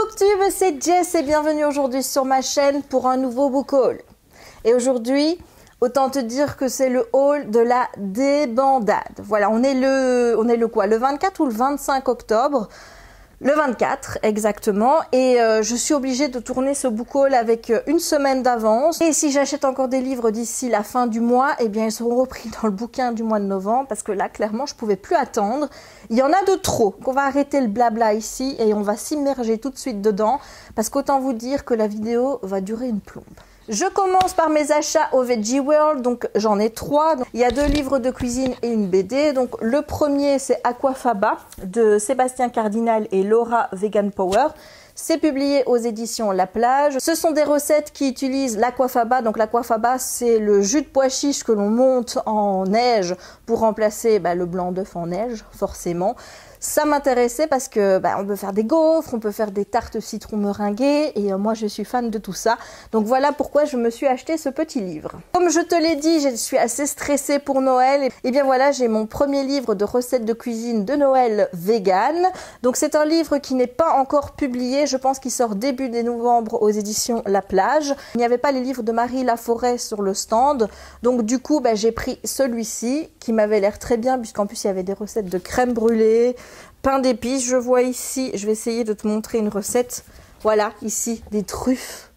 Booktube, c'est Jess et bienvenue aujourd'hui sur ma chaîne pour un nouveau book haul. Et aujourd'hui, autant te dire que c'est le haul de la débandade. Voilà, on est le quoi? Le 24 ou le 25 octobre? Le 24 exactement, et je suis obligée de tourner ce book haul avec une semaine d'avance. Et si j'achète encore des livres d'ici la fin du mois, eh bien ils seront repris dans le bouquin du mois de novembre, parce que là clairement je pouvais plus attendre. Il y en a de trop. On va arrêter le blabla ici et on va s'immerger tout de suite dedans, parce qu'autant vous dire que la vidéo va durer une plombe. Je commence par mes achats au Veggie World, donc j'en ai 3. Il y a 2 livres de cuisine et une BD. Donc le premier c'est Aquafaba de Sébastien Cardinal et Laura Vegan Power. C'est publié aux éditions La Plage. Ce sont des recettes qui utilisent l'aquafaba. Donc l'aquafaba, c'est le jus de pois chiche que l'on monte en neige pour remplacer le blanc d'œuf en neige, forcément. Ça m'intéressait parce que on peut faire des gaufres, on peut faire des tartes citron meringuées et moi je suis fan de tout ça. Donc voilà pourquoi je me suis acheté ce petit livre. Comme je te l'ai dit, je suis assez stressée pour Noël. Et bien voilà, j'ai mon premier livre de recettes de cuisine de Noël vegan. Donc c'est un livre qui n'est pas encore publié. Je pense qu'il sort début novembre aux éditions La Plage. Il n'y avait pas les livres de Marie Laforêt sur le stand. Donc du coup, j'ai pris celui-ci qui m'avait l'air très bien puisqu'en plus il y avait des recettes de crème brûlée, pain d'épices. Je vois ici, je vais essayer de te montrer une recette. Voilà, ici, des truffes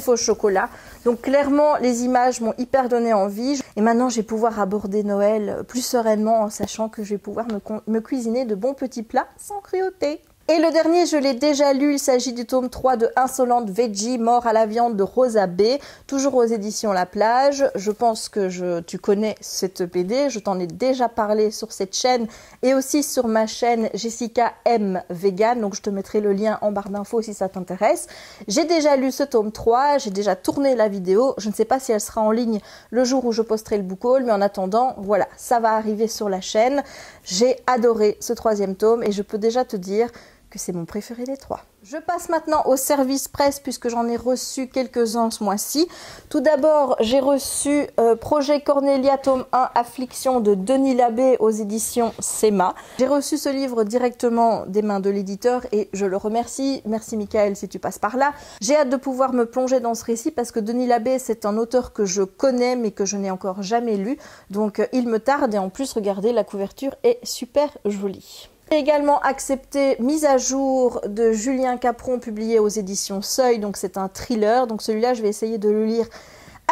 au chocolat. Donc clairement, les images m'ont hyper donné envie. Et maintenant, je vais pouvoir aborder Noël plus sereinement en sachant que je vais pouvoir me cuisiner de bons petits plats sans cruauté. Et le dernier, je l'ai déjà lu, il s'agit du tome 3 de Insolente Veggie, Mort à la viande de Rosa B, toujours aux éditions La Plage. Je pense que tu connais cette BD, je t'en ai déjà parlé sur cette chaîne et aussi sur ma chaîne Jessica M Vegan, donc je te mettrai le lien en barre d'infos si ça t'intéresse. J'ai déjà lu ce tome 3, j'ai déjà tourné la vidéo, je ne sais pas si elle sera en ligne le jour où je posterai le book haul, mais en attendant, voilà, ça va arriver sur la chaîne. J'ai adoré ce 3e tome et je peux déjà te dire que c'est mon préféré des 3. Je passe maintenant au service presse puisque j'en ai reçu quelques-uns ce mois-ci. Tout d'abord, j'ai reçu Projet Cornelia tome 1 Affliction de Denis Labbé aux éditions SEMA. J'ai reçu ce livre directement des mains de l'éditeur et je le remercie. Merci Michael si tu passes par là. J'ai hâte de pouvoir me plonger dans ce récit parce que Denis Labbé, c'est un auteur que je connais mais que je n'ai encore jamais lu. Donc il me tarde et en plus, regardez, la couverture est super jolie. J'ai également accepté Mise à jour de Julien Capron, publié aux éditions Seuil, donc c'est un thriller. Donc celui-là, je vais essayer de le lire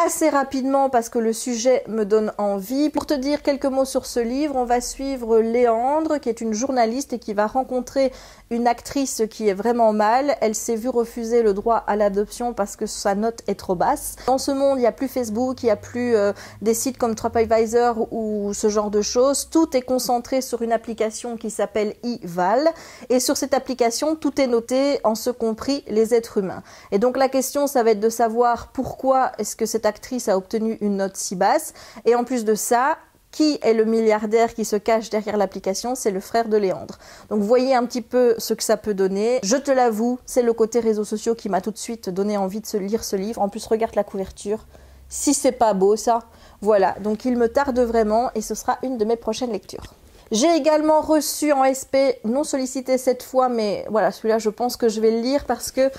assez rapidement parce que le sujet me donne envie. Pour te dire quelques mots sur ce livre, on va suivre Léandre qui est une journaliste et qui va rencontrer une actrice qui est vraiment mal. Elle s'est vue refuser le droit à l'adoption parce que sa note est trop basse. Dans ce monde, il n'y a plus Facebook, il n'y a plus des sites comme TripAdvisor ou ce genre de choses. Tout est concentré sur une application qui s'appelle eVal. Et sur cette application, tout est noté, en ce compris les êtres humains. Et donc la question, ça va être de savoir pourquoi est-ce que cette actrice a obtenu une note si basse. Et en plus de ça, qui est le milliardaire qui se cache derrière l'application? C'est le frère de Léandre. Donc vous voyez un petit peu ce que ça peut donner. Je te l'avoue, c'est le côté réseaux sociaux qui m'a tout de suite donné envie de lire ce livre. En plus, regarde la couverture. Si c'est pas beau ça, voilà. Donc il me tarde vraiment et ce sera une de mes prochaines lectures. J'ai également reçu en SP, non sollicité cette fois, mais voilà, celui-là je pense que je vais le lire parce que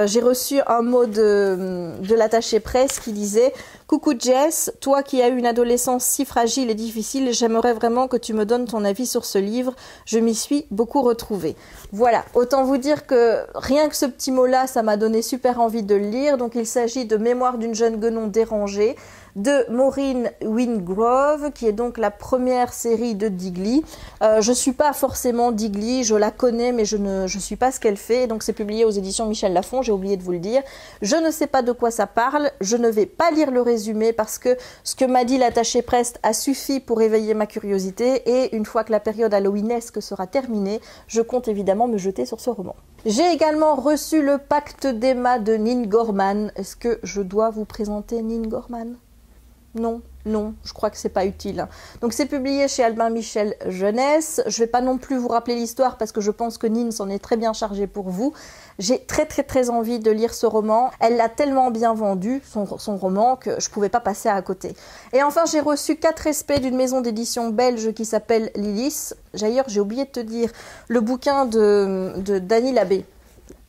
j'ai reçu un mot de l'attaché presse qui disait « Coucou Jess, toi qui as eu une adolescence si fragile et difficile, j'aimerais vraiment que tu me donnes ton avis sur ce livre, je m'y suis beaucoup retrouvée. » Voilà, autant vous dire que rien que ce petit mot-là, ça m'a donné super envie de le lire. Donc il s'agit de Mémoire d'une jeune guenon dérangée de Maureen Wingrove, qui est donc la première série de Digly. Je suis pas forcément Digly, je la connais, mais je suis pas ce qu'elle fait. Donc c'est publié aux éditions Michel Lafon, j'ai oublié de vous le dire. Je ne sais pas de quoi ça parle, je ne vais pas lire le résumé parce que ce que m'a dit l'attaché presse a suffi pour éveiller ma curiosité et une fois que la période halloweenesque sera terminée, je compte évidemment me jeter sur ce roman. J'ai également reçu Le Pacte d'Emma de Nin Gorman. Est-ce que je dois vous présenter Nin Gorman ? Non, non, je crois que c'est pas utile. Donc c'est publié chez Albin Michel Jeunesse. Je vais pas non plus vous rappeler l'histoire parce que je pense que Nin s'en est très bien chargée pour vous. J'ai très envie de lire ce roman. Elle l'a tellement bien vendu, son roman, que je pouvais pas passer à côté. Et enfin, j'ai reçu 4 respects d'une maison d'édition belge qui s'appelle Lilis. D'ailleurs, j'ai oublié de te dire, le bouquin de Denis Labbé.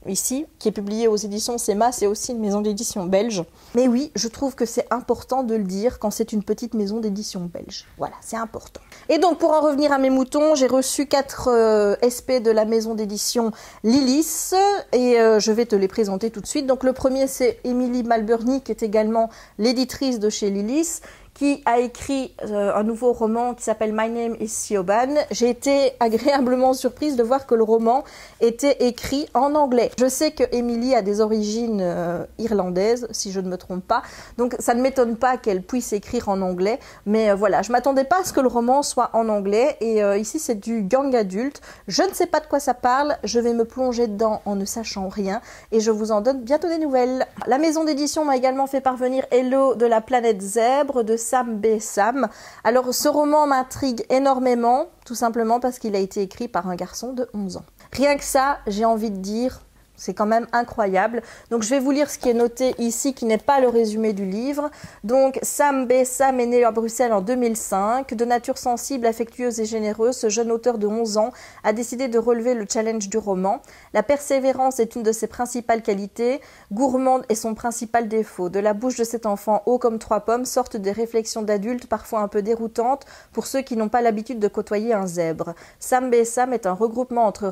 ici, qui est publié aux éditions Sema, c'est aussi une maison d'édition belge. Mais oui, je trouve que c'est important de le dire quand c'est une petite maison d'édition belge. Voilà, c'est important. Et donc, pour en revenir à mes moutons, j'ai reçu 4 SP de la maison d'édition Lilis et je vais te les présenter tout de suite. Donc, le premier, c'est Émilie Malburny, qui est également l'éditrice de chez Lilis, qui a écrit un nouveau roman qui s'appelle My Name is Siobhan. J'ai été agréablement surprise de voir que le roman était écrit en anglais. Je sais que Emily a des origines irlandaises, si je ne me trompe pas, donc ça ne m'étonne pas qu'elle puisse écrire en anglais, mais voilà, je m'attendais pas à ce que le roman soit en anglais, et ici c'est du gang adulte. Je ne sais pas de quoi ça parle, je vais me plonger dedans en ne sachant rien, et je vous en donne bientôt des nouvelles. La maison d'édition m'a également fait parvenir Hello de la planète Zèbre de Sam B. Sam. Alors ce roman m'intrigue énormément, tout simplement parce qu'il a été écrit par un garçon de 11 ans. Rien que ça, j'ai envie de dire, c'est quand même incroyable. Donc je vais vous lire ce qui est noté ici, qui n'est pas le résumé du livre. Donc Sam B. Sam est né à Bruxelles en 2005. De nature sensible, affectueuse et généreuse, ce jeune auteur de 11 ans a décidé de relever le challenge du roman. La persévérance est une de ses principales qualités. Gourmande est son principal défaut. De la bouche de cet enfant haut comme 3 pommes sortent des réflexions d'adultes parfois un peu déroutantes pour ceux qui n'ont pas l'habitude de côtoyer un zèbre. Sam B. Sam est un regroupement entre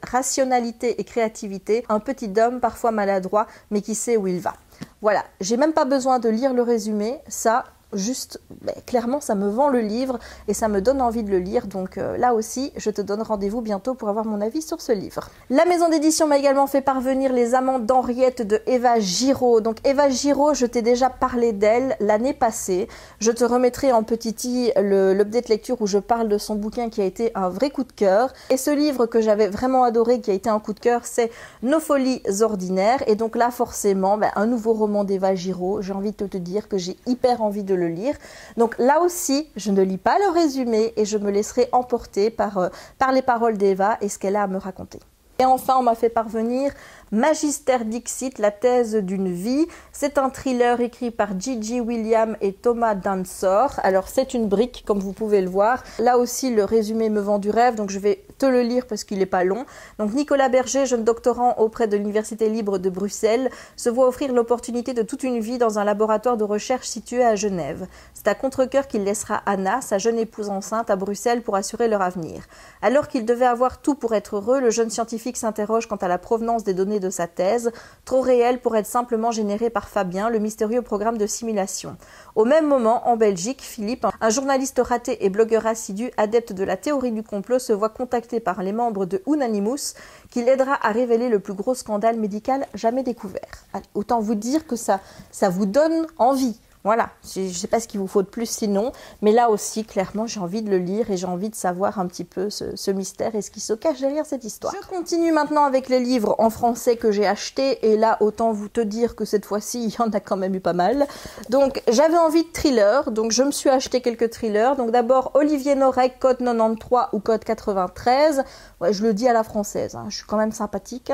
rationalité et créativité. Un petit homme parfois maladroit, mais qui sait où il va. Voilà, j'ai même pas besoin de lire le résumé, ça, juste, clairement, ça me vend le livre et ça me donne envie de le lire. Donc là aussi, je te donne rendez-vous bientôt pour avoir mon avis sur ce livre. La maison d'édition m'a également fait parvenir Les Amants d'Henriette de Eva Giraud. Donc Eva Giraud, je t'ai déjà parlé d'elle l'année passée. Je te remettrai en petit i l'update lecture où je parle de son bouquin qui a été un vrai coup de cœur. Et ce livre que j'avais vraiment adoré, qui a été un coup de cœur, c'est Nos Folies Ordinaires. Et donc là, forcément, un nouveau roman d'Eva Giraud. J'ai envie de te dire que j'ai hyper envie de le lire. Donc là aussi, je ne lis pas le résumé et je me laisserai emporter par les paroles d'Eva et ce qu'elle a à me raconter. Et enfin, on m'a fait parvenir Magister Dixit, la thèse d'une vie. C'est un thriller écrit par Gigi William et Thomas Dansor. Alors c'est une brique, comme vous pouvez le voir. Là aussi, le résumé me vend du rêve, donc je vais te le lire parce qu'il n'est pas long. Donc Nicolas Berger, jeune doctorant auprès de l'Université libre de Bruxelles, se voit offrir l'opportunité de toute une vie dans un laboratoire de recherche situé à Genève. C'est à contre-cœur qu'il laissera Anna, sa jeune épouse enceinte, à Bruxelles pour assurer leur avenir. Alors qu'il devait avoir tout pour être heureux, le jeune scientifique s'interroge quant à la provenance des données de sa thèse, trop réelle pour être simplement générée par Fabien, le mystérieux programme de simulation. Au même moment, en Belgique, Philippe, un journaliste raté et blogueur assidu, adepte de la théorie du complot, se voit contacté par les membres de Unanimous, qui l'aidera à révéler le plus gros scandale médical jamais découvert. Autant vous dire que ça vous donne envie. Voilà, je ne sais pas ce qu'il vous faut de plus sinon, mais là aussi, clairement, j'ai envie de le lire et j'ai envie de savoir un petit peu ce mystère et ce qui se cache derrière cette histoire. Je continue maintenant avec les livres en français que j'ai achetés et là, autant vous te dire que cette fois-ci, il y en a quand même eu pas mal. Donc, j'avais envie de thriller, donc je me suis acheté quelques thrillers. Donc d'abord, Olivier Norek, code 93 ou code 93. Ouais, je le dis à la française, hein, je suis quand même sympathique.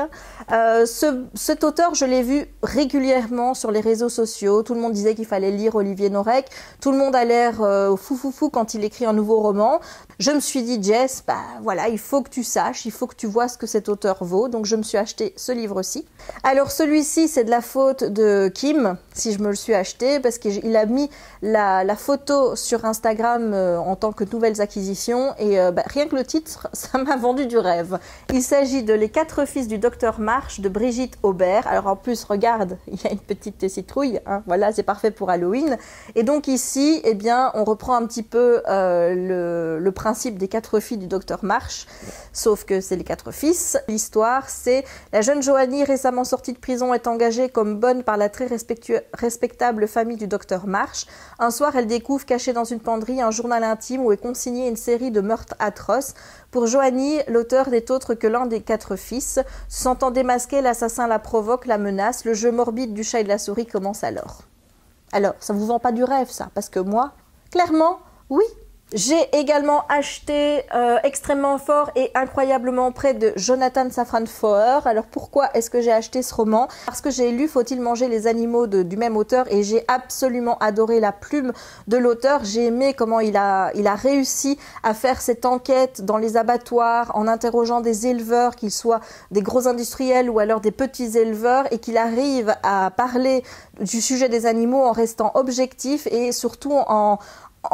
Cet auteur, je l'ai vu régulièrement sur les réseaux sociaux. Tout le monde disait qu'il fallait lire Olivier Norek. Tout le monde a l'air fou quand il écrit un nouveau roman. Je me suis dit, Jess, voilà, il faut que tu saches, il faut que tu vois ce que cet auteur vaut. Donc je me suis acheté ce livre-ci. Alors celui-ci, c'est de la faute de Kim, si je me le suis acheté, parce qu'il a mis la photo sur Instagram en tant que nouvelles acquisitions. Et rien que le titre, ça m'a vendu du rêve. Il s'agit de Les 4 fils du docteur March de Brigitte Aubert. Alors en plus, regarde, il y a une petite citrouille, hein, voilà, c'est parfait pour Halloween. Et donc ici, eh bien, on reprend un petit peu le principe des 4 filles du docteur March, sauf que c'est les 4 fils. L'histoire, c'est la jeune Joanie, récemment sortie de prison, est engagée comme bonne par la très respectable famille du docteur March. Un soir, elle découvre caché dans une penderie un journal intime où est consignée une série de meurtres atroces. Pour Joanie, l'auteur n'est autre que l'un des 4 fils. Se sentant démasqué, l'assassin la provoque, la menace. Le jeu morbide du chat et de la souris commence alors. Alors, ça vous vend pas du rêve, ça, parce que moi, clairement, oui, J'ai également acheté Extrêmement fort et incroyablement près de Jonathan Safran Foer. Alors pourquoi est-ce que j'ai acheté ce roman? Parce que j'ai lu Faut-il manger les animaux du même auteur et j'ai absolument adoré la plume de l'auteur. J'ai aimé comment il a réussi à faire cette enquête dans les abattoirs en interrogeant des éleveurs, qu'ils soient des gros industriels ou alors des petits éleveurs, et qu'il arrive à parler du sujet des animaux en restant objectif et surtout en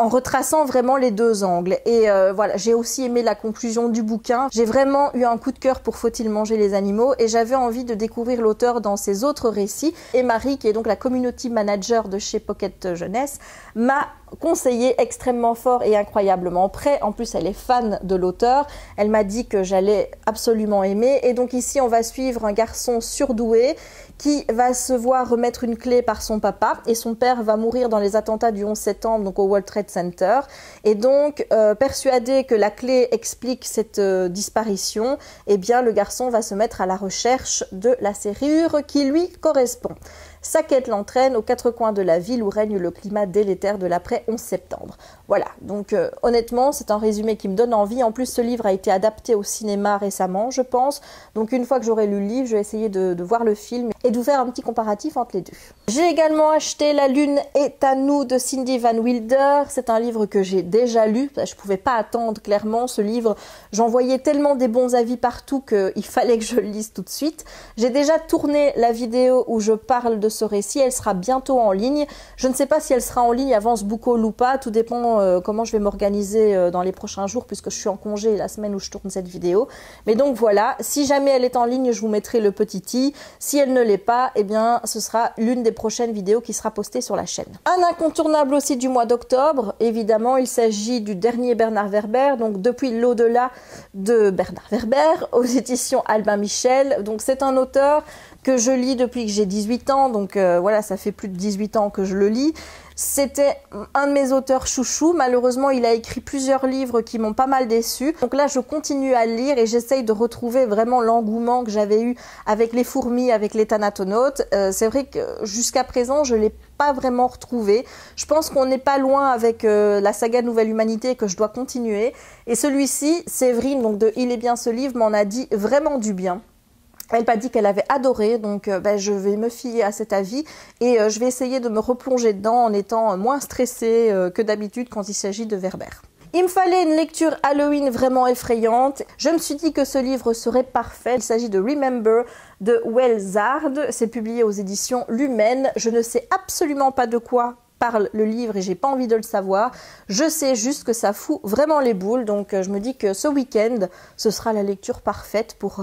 retraçant vraiment les deux angles. Et voilà, j'ai aussi aimé la conclusion du bouquin. J'ai vraiment eu un coup de cœur pour Faut-il manger les animaux et j'avais envie de découvrir l'auteur dans ses autres récits. Et Marie, qui est donc la community manager de chez Pocket Jeunesse, m'a conseillé Extrêmement fort et incroyablement près. En plus, elle est fan de l'auteur. Elle m'a dit que j'allais absolument aimer. Et donc ici, on va suivre un garçon surdoué qui va se voir remettre une clé par son papa et son père va mourir dans les attentats du 11 septembre, donc au World Trade Center. Et donc, persuadé que la clé explique cette disparition, eh bien, le garçon va se mettre à la recherche de la serrure qui lui correspond. Sa quête l'entraîne aux quatre coins de la ville où règne le climat délétère de l'après 11 septembre. Voilà, donc honnêtement, c'est un résumé qui me donne envie. En plus, ce livre a été adapté au cinéma récemment, je pense. Donc une fois que j'aurai lu le livre, je vais essayer de voir le film et de vous faire un petit comparatif entre les deux. J'ai également acheté La Lune est à nous de Cindy Van Wilder. C'est un livre que j'ai déjà lu. Je ne pouvais pas attendre clairement ce livre. J'en voyais tellement des bons avis partout qu'il fallait que je le lise tout de suite. J'ai déjà tourné la vidéo où je parle de ce récit, elle sera bientôt en ligne. Je ne sais pas si elle sera en ligne avant ce book haul ou pas, tout dépend comment je vais m'organiser dans les prochains jours puisque je suis en congé la semaine où je tourne cette vidéo. Mais donc voilà, si jamais elle est en ligne, je vous mettrai le petit i. Si elle ne l'est pas, eh bien ce sera l'une des prochaines vidéos qui sera postée sur la chaîne. Un incontournable aussi du mois d'octobre, évidemment, il s'agit du dernier Bernard Werber, donc Depuis l'au-delà de Bernard Werber aux éditions Albin Michel. Donc c'est un auteur que je lis depuis que j'ai 18 ans, donc voilà, ça fait plus de 18 ans que je le lis. C'était un de mes auteurs chouchous. Malheureusement, il a écrit plusieurs livres qui m'ont pas mal déçue. Donc là, je continue à le lire et j'essaye de retrouver vraiment l'engouement que j'avais eu avec Les Fourmis, avec Les Thanatonautes. C'est vrai que jusqu'à présent, je l'ai pas vraiment retrouvé. Je pense qu'on n'est pas loin avec la saga Nouvelle Humanité que je dois continuer. Et celui-ci, Séverine, donc de Il est bien ce livre, m'en a dit vraiment du bien. Elle m'a dit qu'elle avait adoré, donc je vais me fier à cet avis et je vais essayer de me replonger dedans en étant moins stressée que d'habitude quand il s'agit de Werber. Il me fallait une lecture Halloween vraiment effrayante. Je me suis dit que ce livre serait parfait. Il s'agit de Remember de Wellsard. C'est publié aux éditions Lumen. Je ne sais absolument pas de quoi parle le livre et j'ai pas envie de le savoir. Je sais juste que ça fout vraiment les boules, donc je me dis que ce week-end, ce sera la lecture parfaite pour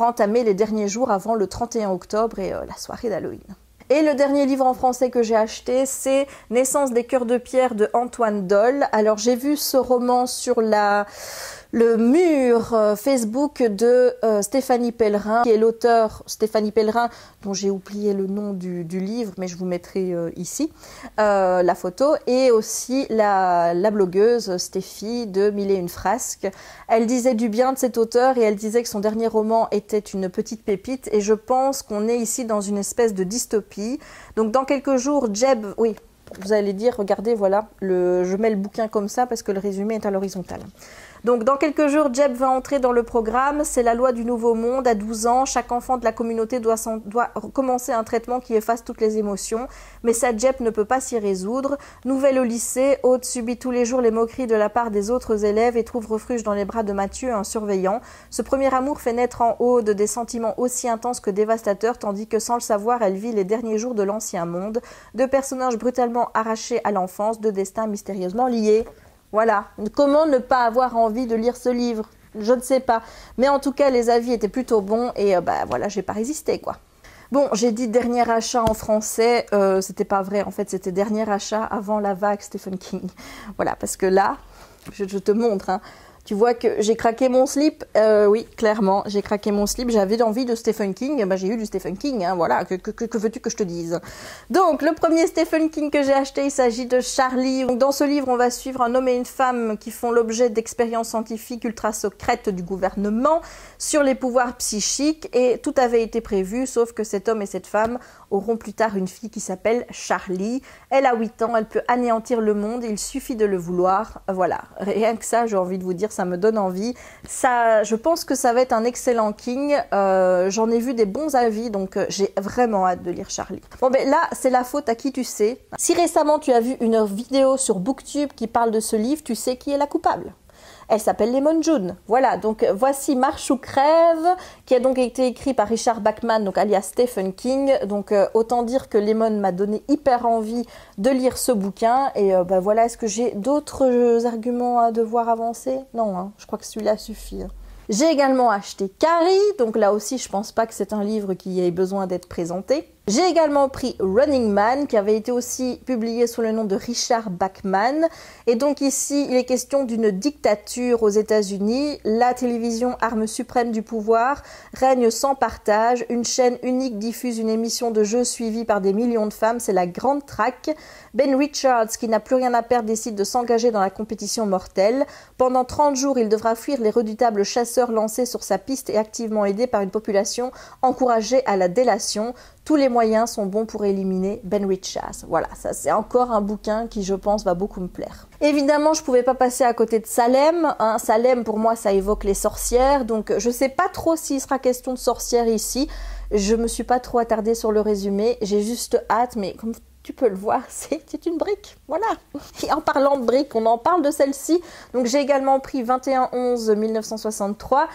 entamer les derniers jours avant le 31 octobre et la soirée d'Halloween. Et le dernier livre en français que j'ai acheté, c'est Naissance des cœurs de pierre de Antoine Dolle. Alors j'ai vu ce roman sur le mur Facebook de Stéphanie Pellerin, qui est l'auteur Stéphanie Pellerin, dont j'ai oublié le nom du livre, mais je vous mettrai ici la photo, et aussi la blogueuse Stéphie de Mille et une frasques. Elle disait du bien de cet auteur et elle disait que son dernier roman était une petite pépite, et je pense qu'on est ici dans une espèce de dystopie. Donc dans quelques jours, Jeb, oui, vous allez dire, regardez, voilà, je mets le bouquin comme ça parce que le résumé est à l'horizontale. Donc dans quelques jours, Jeb va entrer dans le programme. C'est la loi du nouveau monde. À 12 ans, chaque enfant de la communauté doit commencer un traitement qui efface toutes les émotions. Mais ça, Jeb ne peut pas s'y résoudre. Nouvelle au lycée, Aude subit tous les jours les moqueries de la part des autres élèves et trouve refuge dans les bras de Mathieu, un surveillant. Ce premier amour fait naître en Aude des sentiments aussi intenses que dévastateurs, tandis que sans le savoir, elle vit les derniers jours de l'ancien monde. Deux personnages brutalement arrachés à l'enfance, deux destins mystérieusement liés. Voilà, comment ne pas avoir envie de lire ce livre? Je ne sais pas. Mais en tout cas, les avis étaient plutôt bons et voilà, j'ai pas résisté quoi. Bon, j'ai dit dernier achat en français, c'était pas vrai en fait, c'était dernier achat avant la vague Stephen King. Voilà, parce que là, je te montre, hein, Tu vois que j'ai craqué mon slip. Oui, clairement, j'ai craqué mon slip. J'avais envie de Stephen King. Ben, j'ai eu du Stephen King, hein, voilà. Que veux-tu que je te dise? Donc, le premier Stephen King que j'ai acheté, il s'agit de Charlie. Donc, dans ce livre, on va suivre un homme et une femme qui font l'objet d'expériences scientifiques ultra secrètes du gouvernement sur les pouvoirs psychiques. Et tout avait été prévu, sauf que cet homme et cette femme auront plus tard une fille qui s'appelle Charlie. Elle a 8 ans, elle peut anéantir le monde, il suffit de le vouloir. Voilà, rien que ça, j'ai envie de vous dire, ça me donne envie. Ça, je pense que ça va être un excellent King. J'en ai vu des bons avis, donc j'ai vraiment hâte de lire Charlie. Bon, ben là, c'est la faute à qui tu sais. Si récemment tu as vu une vidéo sur Booktube qui parle de ce livre, tu sais qui est la coupable. Elle s'appelle Lemon June. Voilà, donc voici Marche ou crève, qui a donc été écrit par Richard Bachman, donc alias Stephen King. Donc autant dire que Lemon m'a donné hyper envie de lire ce bouquin. Et ben voilà, est-ce que j'ai d'autres arguments à devoir avancer? Non, hein, je crois que celui-là suffit. Hein. J'ai également acheté Carrie, donc là aussi je pense pas que c'est un livre qui ait besoin d'être présenté. J'ai également pris Running Man, qui avait été aussi publié sous le nom de Richard Bachman. Et donc ici, il est question d'une dictature aux États-Unis. La télévision, arme suprême du pouvoir, règne sans partage. Une chaîne unique diffuse une émission de jeu suivie par des millions de femmes. C'est la grande traque. Ben Richards, qui n'a plus rien à perdre, décide de s'engager dans la compétition mortelle. Pendant 30 jours, il devra fuir les redoutables chasseurs lancés sur sa piste et activement aidé par une population encouragée à la délation. Tous les moyens sont bons pour éliminer Ben Richards. Voilà, ça c'est encore un bouquin qui, je pense, va beaucoup me plaire. Évidemment, je pouvais pas passer à côté de Salem. Hein. Salem, pour moi, ça évoque les sorcières. Donc, je sais pas trop s'il sera question de sorcières ici. Je me suis pas trop attardée sur le résumé. J'ai juste hâte, mais comme tu peux le voir, c'est une brique, voilà. Et en parlant de briques, on en parle de celle-ci. Donc j'ai également pris 21/11/1963,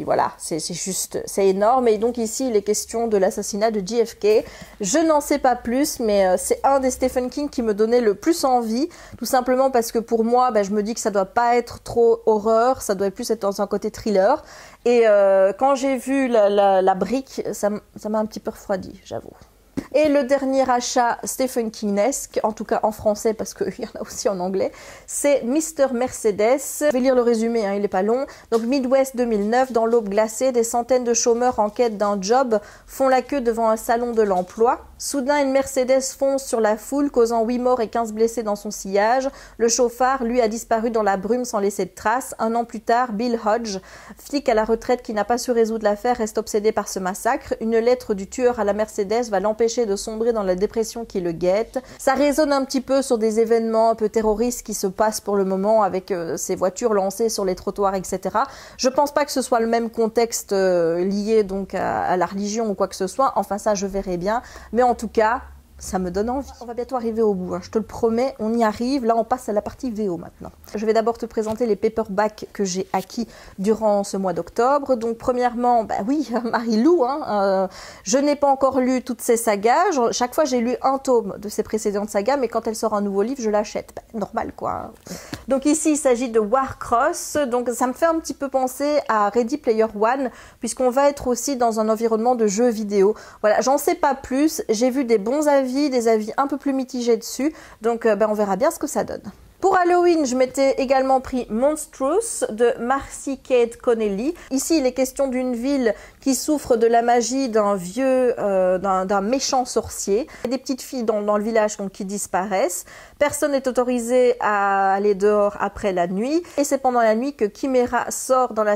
voilà, c'est énorme. Et donc ici, il est question de l'assassinat de JFK. Je n'en sais pas plus, mais c'est un des Stephen King qui me donnait le plus envie, tout simplement parce que pour moi, je me dis que ça doit pas être trop horreur, ça doit plus être dans un côté thriller. Et quand j'ai vu la brique, ça m'a un petit peu refroidi, j'avoue. Et le dernier achat Stephen King-esque, en tout cas en français parce qu'il y en a aussi en anglais, c'est Mr. Mercedes. Je vais lire le résumé, hein, il n'est pas long. Donc Midwest 2009, dans l'aube glacée, des centaines de chômeurs en quête d'un job font la queue devant un salon de l'emploi. Soudain, une Mercedes fonce sur la foule, causant 8 morts et 15 blessés dans son sillage. Le chauffard, lui, a disparu dans la brume sans laisser de traces. Un an plus tard, Bill Hodge, flic à la retraite qui n'a pas su résoudre l'affaire, reste obsédé par ce massacre. Une lettre du tueur à la Mercedes va l'empêcher de sombrer dans la dépression qui le guette. Ça résonne un petit peu sur des événements un peu terroristes qui se passent pour le moment avec ces voitures lancées sur les trottoirs, etc. Je pense pas que ce soit le même contexte lié donc à la religion ou quoi que ce soit. Enfin, ça, je verrai bien. Mais en tout cas, ça me donne envie. On va bientôt arriver au bout, hein, je te le promets, on y arrive. Là, on passe à la partie VO maintenant. Je vais d'abord te présenter les paperbacks que j'ai acquis durant ce mois d'octobre. Donc, premièrement, oui, Marie-Lou, hein, je n'ai pas encore lu toutes ses sagas. Chaque fois, j'ai lu un tome de ses précédentes sagas, mais quand elle sort un nouveau livre, je l'achète. Normal, quoi. Donc ici, il s'agit de Warcross. Donc, ça me fait un petit peu penser à Ready Player One, puisqu'on va être aussi dans un environnement de jeux vidéo. Voilà, j'en sais pas plus. J'ai vu des bons avis, des avis un peu plus mitigés dessus, donc on verra bien ce que ça donne. Pour Halloween, je m'étais également pris Monstrous de Marcy Kate Connelly. Ici, il est question d'une ville qui souffre de la magie d'un d'un méchant sorcier. Il y a des petites filles dans le village donc, qui disparaissent. Personne n'est autorisé à aller dehors après la nuit. Et c'est pendant la nuit que Chimera sort dans la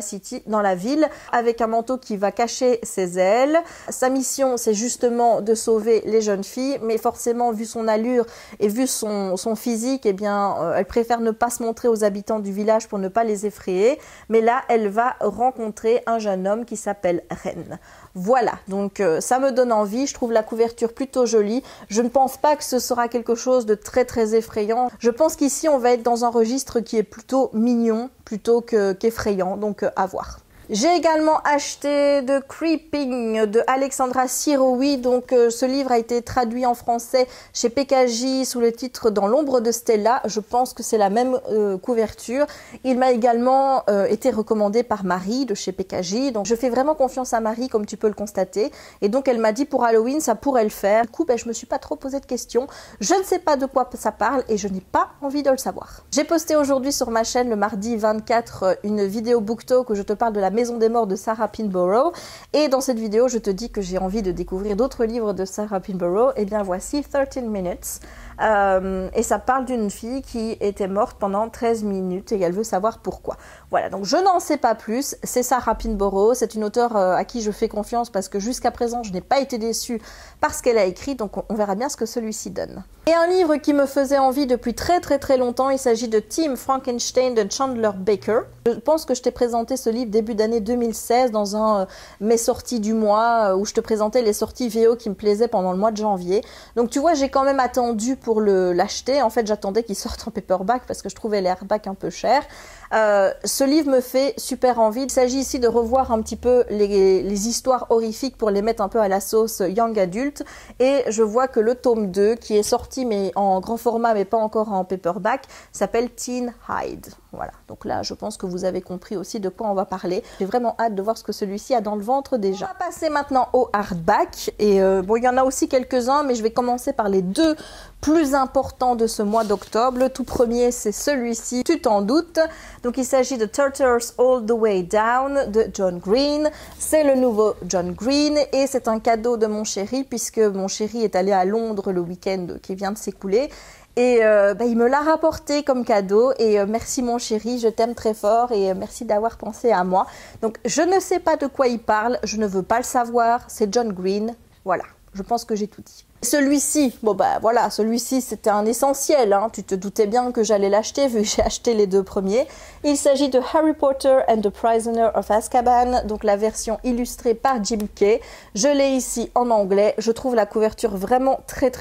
ville, avec un manteau qui va cacher ses ailes. Sa mission, c'est justement de sauver les jeunes filles, mais forcément, vu son allure et vu son physique, eh bien, elle préfère ne pas se montrer aux habitants du village pour ne pas les effrayer. Mais là, elle va rencontrer un jeune homme qui s'appelle Ren. Voilà, donc ça me donne envie. Je trouve la couverture plutôt jolie. Je ne pense pas que ce sera quelque chose de très très effrayant. Je pense qu'ici, on va être dans un registre qui est plutôt mignon plutôt qu'effrayant, donc à voir. J'ai également acheté The Creeping de Alexandra Sirowy. Donc ce livre a été traduit en français chez PKJ sous le titre Dans l'ombre de Stella. Je pense que c'est la même couverture. Il m'a également été recommandé par Marie de chez PKJ. Donc je fais vraiment confiance à Marie, comme tu peux le constater. Et donc elle m'a dit pour Halloween ça pourrait le faire. Du coup je me suis pas trop posé de questions. Je ne sais pas de quoi ça parle et je n'ai pas envie de le savoir. J'ai posté aujourd'hui sur ma chaîne le mardi 24 une vidéo BookTok où je te parle de la Maison des Morts de Sarah Pinborough. Et dans cette vidéo je te dis que j'ai envie de découvrir d'autres livres de Sarah Pinborough. Et bien voici 13 Minutes. Et ça parle d'une fille qui était morte pendant 13 minutes et elle veut savoir pourquoi. Voilà, donc je n'en sais pas plus. C'est Sarah Pinborough, c'est une auteure à qui je fais confiance parce que jusqu'à présent je n'ai pas été déçue par ce qu'elle a écrit, donc on verra bien ce que celui-ci donne. Et un livre qui me faisait envie depuis très longtemps, il s'agit de Team Frankenstein de Chandler Baker. Je pense que je t'ai présenté ce livre début d'année 2016 dans un mes sorties du mois où je te présentais les sorties VO qui me plaisaient pendant le mois de janvier. Donc tu vois, j'ai quand même attendu pour l'acheter. En fait, j'attendais qu'il sorte en paperback parce que je trouvais les hardbacks un peu chers. Ce livre me fait super envie. Il s'agit ici de revoir un petit peu les histoires horrifiques pour les mettre un peu à la sauce young adulte. Et je vois que le tome 2, qui est sorti mais en grand format mais pas encore en paperback, s'appelle Teen Hyde. Voilà, donc là je pense que vous avez compris aussi de quoi on va parler. J'ai vraiment hâte de voir ce que celui-ci a dans le ventre déjà. On va passer maintenant au hardback. Et bon, il y en a aussi quelques-uns, mais je vais commencer par les deux plus importants de ce mois d'octobre. Le tout premier, c'est celui-ci, tu t'en doutes. Donc il s'agit de Turtles All the Way Down de John Green. C'est le nouveau John Green et c'est un cadeau de mon chéri puisque mon chéri est allé à Londres le week-end qui vient de s'écouler. Et il me l'a rapporté comme cadeau et merci mon chéri, je t'aime très fort et merci d'avoir pensé à moi. Donc je ne sais pas de quoi il parle, je ne veux pas le savoir, c'est John Green, voilà, je pense que j'ai tout dit. Celui-ci, bon voilà, celui-ci c'était un essentiel, hein. Tu te doutais bien que j'allais l'acheter vu que j'ai acheté les deux premiers. Il s'agit de Harry Potter and the Prisoner of Azkaban, donc la version illustrée par Jim Kay. Je l'ai ici en anglais, je trouve la couverture vraiment très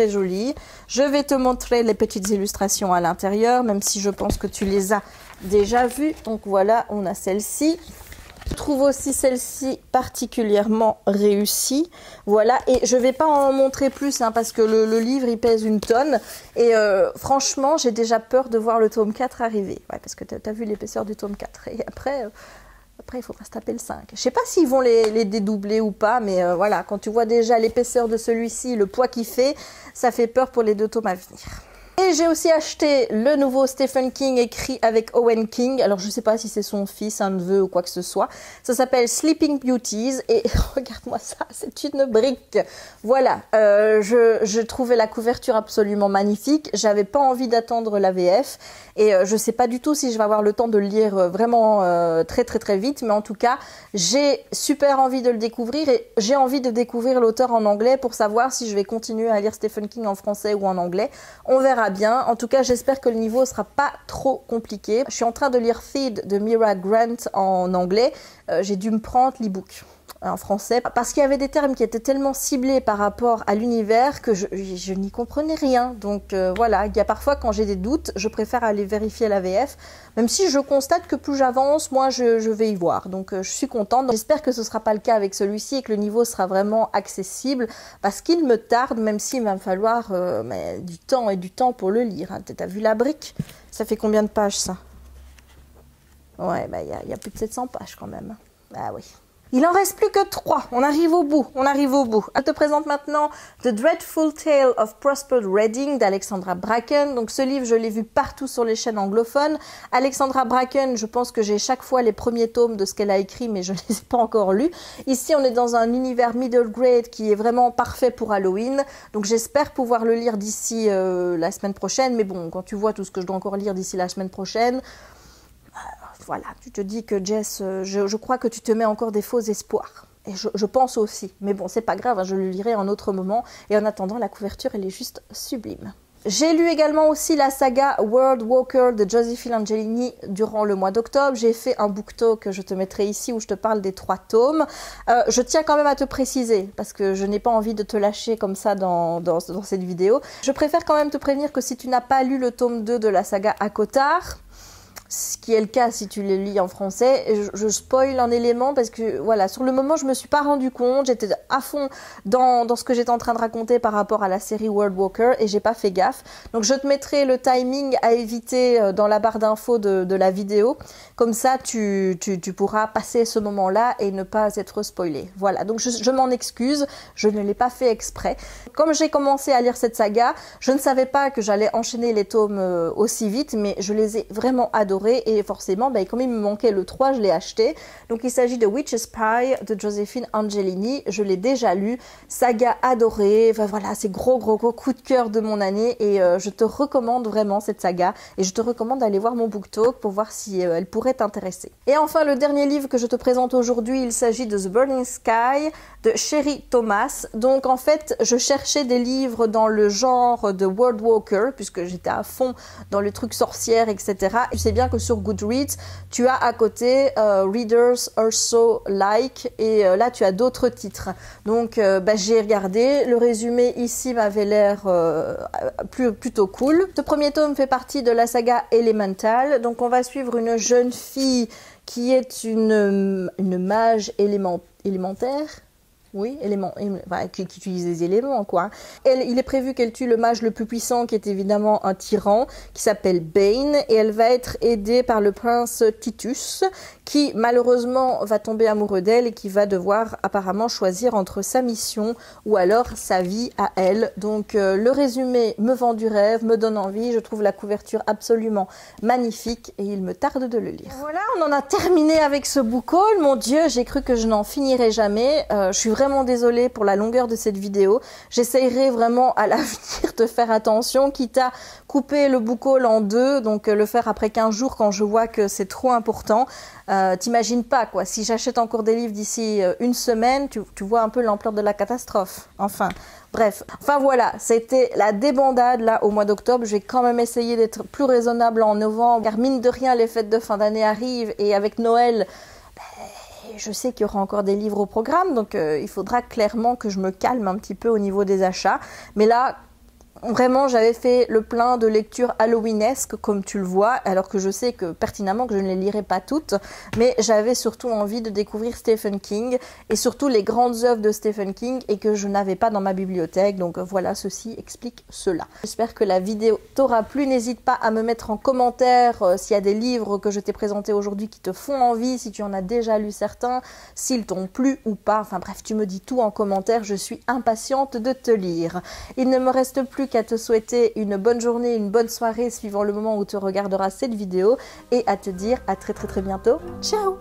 jolie. Je vais te montrer les petites illustrations à l'intérieur, même si je pense que tu les as déjà vues. Donc voilà, on a celle-ci. Je trouve aussi celle-ci particulièrement réussie. Voilà, et je vais pas en montrer plus hein, parce que le livre il pèse une tonne. Et franchement, j'ai déjà peur de voir le tome 4 arriver. Ouais, parce que tu as vu l'épaisseur du tome 4. Et après il faudra se taper le 5. Je sais pas s'ils vont les dédoubler ou pas, mais voilà, quand tu vois déjà l'épaisseur de celui-ci, le poids qu'il fait, ça fait peur pour les deux tomes à venir. Et j'ai aussi acheté le nouveau Stephen King écrit avec Owen King. Alors je sais pas si c'est son fils, un neveu ou quoi que ce soit. Ça s'appelle Sleeping Beauties et regarde-moi ça, c'est une brique. Voilà, je trouvais la couverture absolument magnifique. J'avais pas envie d'attendre la VF et je sais pas du tout si je vais avoir le temps de le lire vraiment très vite. Mais en tout cas, j'ai super envie de le découvrir et j'ai envie de découvrir l'auteur en anglais pour savoir si je vais continuer à lire Stephen King en français ou en anglais. On verra bien. En tout cas, j'espère que le niveau sera pas trop compliqué. Je suis en train de lire Feed de Mira Grant en anglais. J'ai dû me prendre l'e-book en français parce qu'il y avait des termes qui étaient tellement ciblés par rapport à l'univers que je n'y comprenais rien. Donc voilà, il y a parfois quand j'ai des doutes, je préfère aller vérifier la VF, même si je constate que plus j'avance, moins je vais y voir. Donc je suis contente. J'espère que ce ne sera pas le cas avec celui-ci et que le niveau sera vraiment accessible parce qu'il me tarde, même s'il va me falloir du temps et du temps pour le lire. Hein. T'as vu la brique? Ça fait combien de pages ça? Ouais, il y a plus de 700 pages quand même. Ah oui. Il en reste plus que 3. On arrive au bout. Je te présente maintenant The Dreadful Tale of Prosper Redding d'Alexandra Bracken. Donc ce livre, je l'ai vu partout sur les chaînes anglophones. Alexandra Bracken, je pense que j'ai chaque fois les premiers tomes de ce qu'elle a écrit, mais je ne les ai pas encore lus. Ici, on est dans un univers middle grade qui est vraiment parfait pour Halloween. Donc j'espère pouvoir le lire d'ici la semaine prochaine. Mais bon, quand tu vois tout ce que je dois encore lire d'ici la semaine prochaine... Voilà, tu te dis que Jess, je crois que tu te mets encore des faux espoirs. Et je pense aussi. Mais bon, c'est pas grave, hein, je le lirai en autre moment. Et en attendant, la couverture, elle est juste sublime. J'ai lu également aussi la saga World Walker de Josephine Angelini durant le mois d'octobre. J'ai fait un BookTok que je te mettrai ici où je te parle des 3 tomes. Je tiens quand même à te préciser, parce que je n'ai pas envie de te lâcher comme ça dans cette vidéo. Je préfère quand même te prévenir que si tu n'as pas lu le tome 2 de la saga ACOTAR, ce qui est le cas si tu les lis en français. Et je spoil un élément parce que voilà, sur le moment je me suis pas rendu compte, j'étais à fond dans ce que j'étais en train de raconter par rapport à la série World Walker et j'ai pas fait gaffe. Donc je te mettrai le timing à éviter dans la barre d'infos de la vidéo, comme ça tu pourras passer ce moment-là et ne pas être spoilé. Voilà, donc je m'en excuse, je ne l'ai pas fait exprès. Comme j'ai commencé à lire cette saga, je ne savais pas que j'allais enchaîner les tomes aussi vite, mais je les ai vraiment adorés et forcément, comme il me manquait le 3, je l'ai acheté. Donc il s'agit de Witch's Pie de Josephine Angelini, je l'ai déjà lu, saga adorée, enfin, voilà, c'est gros coup de cœur de mon année et je te recommande vraiment cette saga et je te recommande d'aller voir mon BookTok pour voir si elle pourrait t'intéresser. Et enfin, le dernier livre que je te présente aujourd'hui, il s'agit de The Burning Sky de Sherry Thomas. Donc en fait, je cherchais des livres dans le genre de World Walker, puisque j'étais à fond dans le truc sorcière, etc. Et tu sais bien que sur Goodreads, tu as à côté Readers Also Like, et là tu as d'autres titres. Donc j'ai regardé, le résumé ici m'avait l'air plutôt cool. Ce premier tome fait partie de la saga Elemental, donc on va suivre une jeune fille qui est une mage élémentaire. Oui, qui utilise des éléments, quoi. Il est prévu qu'elle tue le mage le plus puissant, qui est évidemment un tyran, qui s'appelle Bane, et elle va être aidée par le prince Titus, qui malheureusement va tomber amoureux d'elle et qui va devoir apparemment choisir entre sa mission ou alors sa vie à elle. Donc le résumé me vend du rêve, me donne envie, je trouve la couverture absolument magnifique et il me tarde de le lire. Voilà, on en a terminé avec ce book haul. Mon Dieu, j'ai cru que je n'en finirais jamais. Je suis vraiment désolée pour la longueur de cette vidéo. J'essayerai vraiment à l'avenir de faire attention, quitte à couper le book haul en deux, donc le faire après 15 jours quand je vois que c'est trop important. T'imagines pas, quoi, si j'achète encore des livres d'ici une semaine, tu vois un peu l'ampleur de la catastrophe. Enfin, bref. Enfin voilà, c'était la débandade là au mois d'octobre. Je vais quand même essayer d'être plus raisonnable en novembre, car mine de rien, les fêtes de fin d'année arrivent et avec Noël, je sais qu'il y aura encore des livres au programme, donc il faudra clairement que je me calme un petit peu au niveau des achats. Mais là, vraiment, j'avais fait le plein de lectures halloweenesques, comme tu le vois, alors que je sais que pertinemment que je ne les lirai pas toutes, mais j'avais surtout envie de découvrir Stephen King, et surtout les grandes œuvres de Stephen King, et que je n'avais pas dans ma bibliothèque, donc voilà, ceci explique cela. J'espère que la vidéo t'aura plu, n'hésite pas à me mettre en commentaire s'il y a des livres que je t'ai présentés aujourd'hui qui te font envie, si tu en as déjà lu certains, s'ils t'ont plu ou pas, enfin bref, tu me dis tout en commentaire, je suis impatiente de te lire. Il ne me reste plus qu'à te souhaiter une bonne journée, une bonne soirée suivant le moment où tu regarderas cette vidéo et à te dire à très bientôt. Ciao!